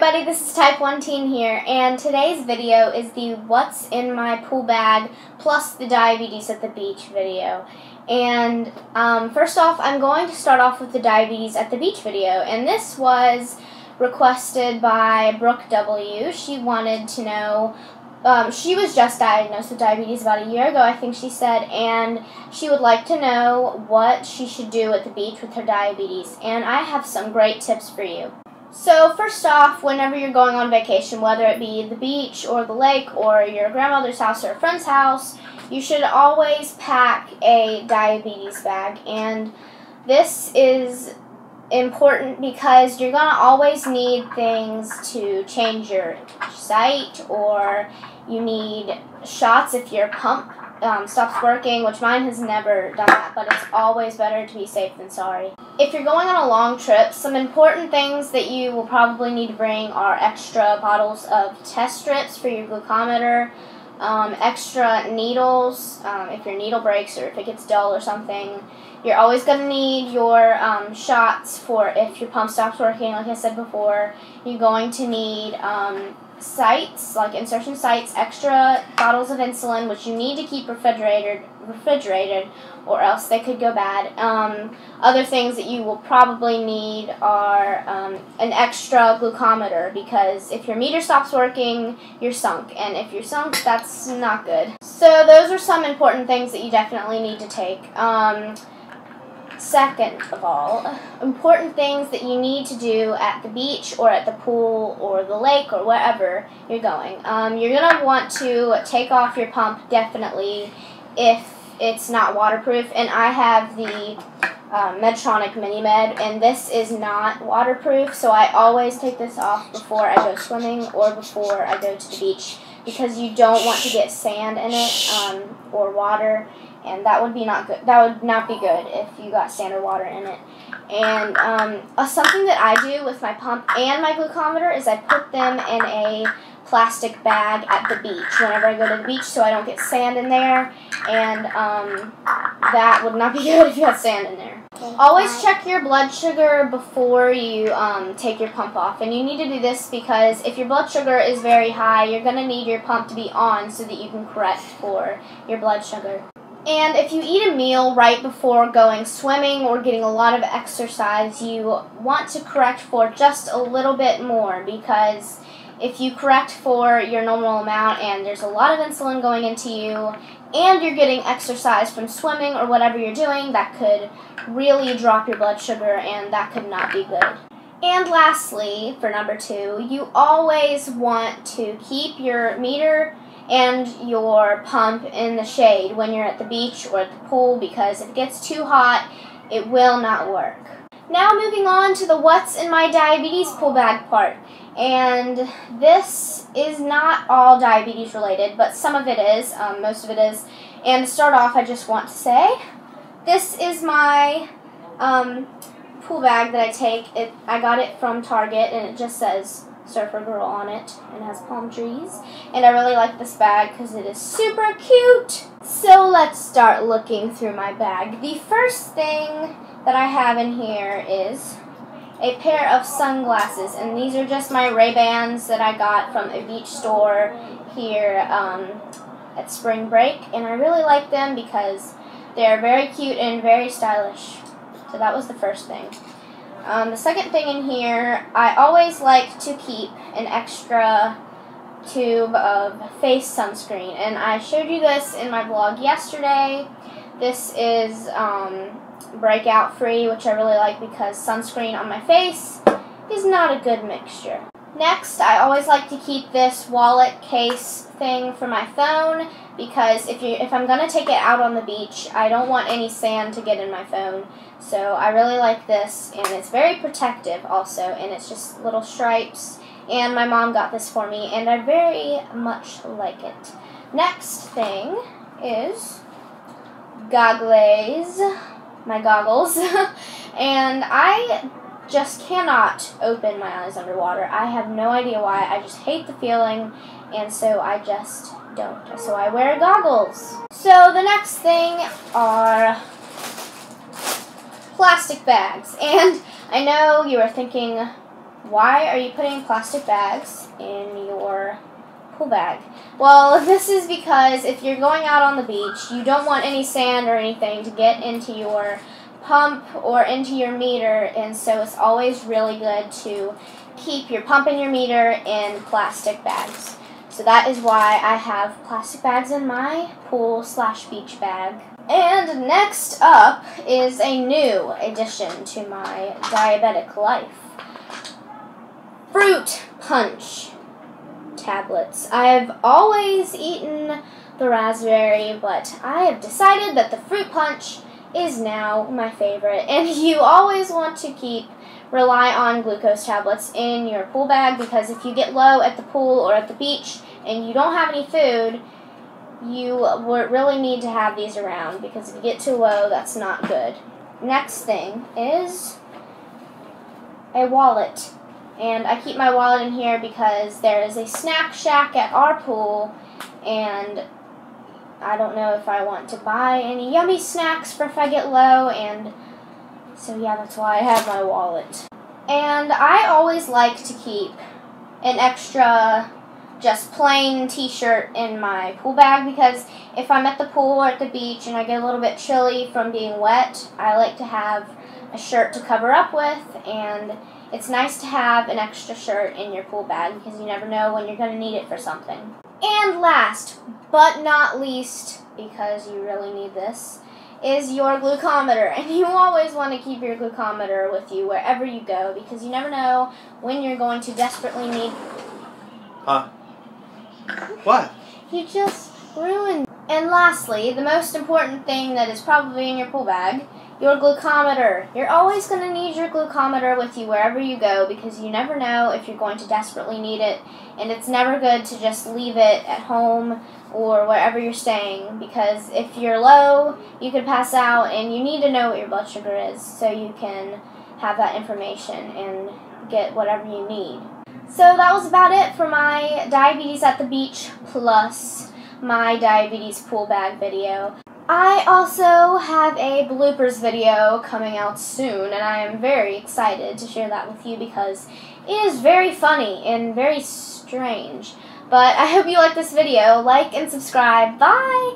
everybody, this is Type 1 Teen here, and today's video is the What's in My Pool Bag plus the Diabetes at the Beach video. And first off, I'm going to start off with the Diabetes at the Beach video, and this was requested by Brooke W. She wanted to know, she was just diagnosed with diabetes about a year ago, I think she said, and she would like to know what she should do at the beach with her diabetes, and I have some great tips for you. So first off, whenever you're going on vacation, whether it be the beach or the lake or your grandmother's house or a friend's house, you should always pack a diabetes bag. And this is important because you're going to always need things to change your sight, or you need shots if your pump stops working, which mine has never done that, but it's always better to be safe than sorry. If you're going on a long trip, some important things that you will probably need to bring are extra bottles of test strips for your glucometer, extra needles if your needle breaks or if it gets dull or something. You're always going to need your shots for if your pump stops working, like I said before. You're going to need sites, like insertion sites, extra bottles of insulin, which you need to keep refrigerated, or else they could go bad. Other things that you will probably need are an extra glucometer, because if your meter stops working, you're sunk, and if you're sunk, that's not good. So those are some important things that you definitely need to take. Second of all, important things that you need to do at the beach or at the pool or the lake or wherever you're going. You're going to want to take off your pump, definitely, if it's not waterproof. And I have the Medtronic Mini-Med, and this is not waterproof, so I always take this off before I go swimming or before I go to the beach, because you don't want to get sand in it or water. And that would be not good. That would not be good if you got sand or water in it. And something that I do with my pump and my glucometer is I put them in a plastic bag at the beach whenever I go to the beach, so I don't get sand in there. And that would not be good if you got sand in there. Always check your blood sugar before you take your pump off. And you need to do this because if your blood sugar is very high, you're going to need your pump to be on so that you can correct for your blood sugar. And if you eat a meal right before going swimming or getting a lot of exercise, you want to correct for just a little bit more, because if you correct for your normal amount and there's a lot of insulin going into you and you're getting exercise from swimming or whatever you're doing, that could really drop your blood sugar, and that could not be good. And lastly, for number 2, you always want to keep your meter and your pump in the shade when you're at the beach or at the pool, because if it gets too hot, it will not work. Now moving on to the What's in My Diabetes Pool Bag part. And this is not all diabetes related, but some of it is, most of it is. And to start off, I just want to say, this is my pool bag that I take. I got it from Target, and it just says Surfer Girl on it, and it has palm trees, and I really like this bag because it is super cute. So let's start looking through my bag. The first thing that I have in here is a pair of sunglasses, and these are just my Ray-Bans that I got from a beach store here at spring break, and I really like them because they're very cute and very stylish. So that was the first thing. The second thing in here, I always like to keep an extra tube of face sunscreen, and I showed you this in my blog yesterday. This is breakout free, which I really like because sunscreen on my face is not a good mixture. Next, I always like to keep this wallet case thing for my phone, because if I'm going to take it out on the beach, I don't want any sand to get in my phone. So I really like this, and it's very protective also, and it's just little stripes, and my mom got this for me, and I very much like it. Next thing is goggles, my goggles, and I just cannot open my eyes underwater. I have no idea why. I just hate the feeling, and so I just don't. So I wear goggles. So the next thing are plastic bags. And I know you are thinking, why are you putting plastic bags in your pool bag? Well, this is because if you're going out on the beach, you don't want any sand or anything to get into your pump or into your meter, and so it's always really good to keep your pump and your meter in plastic bags. So that is why I have plastic bags in my pool/beach bag. And next up is a new addition to my diabetic life. Fruit punch tablets. I've always eaten the raspberry, but I have decided that the fruit punch is now my favorite. And you always want to rely on glucose tablets in your pool bag, because if you get low at the pool or at the beach and you don't have any food, you really need to have these around, because if you get too low, that's not good. Next thing is a wallet. And I keep my wallet in here because there is a snack shack at our pool, and I don't know if I want to buy any yummy snacks for if I get low, and so yeah, that's why I have my wallet. And I always like to keep an extra just plain t-shirt in my pool bag, because if I'm at the pool or at the beach and I get a little bit chilly from being wet, I like to have a shirt to cover up with, and it's nice to have an extra shirt in your pool bag because you never know when you're going to need it for something. And last but not least, because you really need this, is your glucometer. And you always want to keep your glucometer with you wherever you go, because you never know when you're going to desperately need... Huh? What? You just ruined. And lastly, the most important thing that is probably in your pool bag, your glucometer. You're always going to need your glucometer with you wherever you go, because you never know if you're going to desperately need it, and it's never good to just leave it at home or wherever you're staying, because if you're low, you could pass out, and you need to know what your blood sugar is so you can have that information and get whatever you need. So that was about it for my diabetes at the beach plus my diabetes pool bag video. I also have a bloopers video coming out soon, and I am very excited to share that with you because it is very funny and very strange. But I hope you like this video. Like and subscribe. Bye!